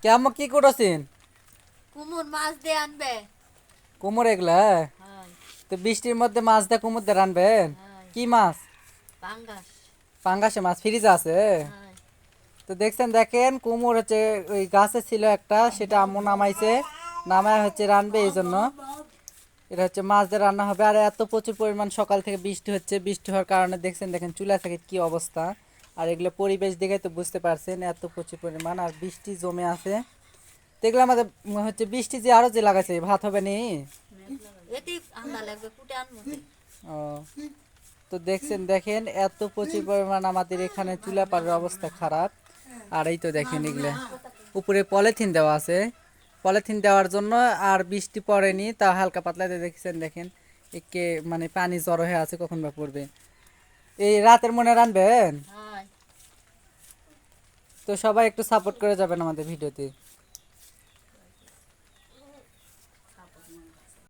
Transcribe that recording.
কেমন কি করছেন? কুমুর মাছ দিয়ে আনবে। কুমোর এগুলা? হ্যাঁ। তো বৃষ্টির মধ্যে মাছ দিয়ে কুমোর দিয়ে রানবেন? হ্যাঁ। কি মাছ? পাঙ্গাস। পাঙ্গাসে মাছ ফ্রিজে আছে? হ্যাঁ। তো দেখেন কুমোর হচ্ছে ওই গাছে ছিল একটা, সেটা আম্মু নামাইছে, নামায় হচ্ছে রানবে এই জন্য। এটা হচ্ছে মাছ দিয়ে রান্না হবে। আর এত প্রচুর পরিমাণ সকাল থেকে বৃষ্টি হচ্ছে, বৃষ্টি হওয়ার কারণে দেখেন চুলা থেকে কি অবস্থা। আর এগুলো পরিবেশ দেখে তো বুঝতে পারছেন এত প্রচুর পরিমাণ আর বৃষ্টি জমে আছে। তো এগুলো আমাদের হচ্ছে বৃষ্টি যে আরো যে লাগাইছে ভাত হবে নি। এটি আন্দা লাগবে কুটে আনবো। ও, তো দেখেন এত প্রচুর পরিমাণ আমাদের এখানে চুলা পাড়ের অবস্থা খারাপ। আর এই তো দেখেন এগুলা উপরে পলিথিন দেওয়া আছে, পলিথিন দেওয়ার জন্য। আর বৃষ্টি পড়েনি তা হালকা পাতলাতে দেখেন একে মানে পানি জড়ো হয়ে আছে, কখন বা পড়বে। এই রাতের মনে রানবেন। হ্যাঁ। তো সবাই একটু সাপোর্ট করে যাবেন আমাদের ভিডিওতে।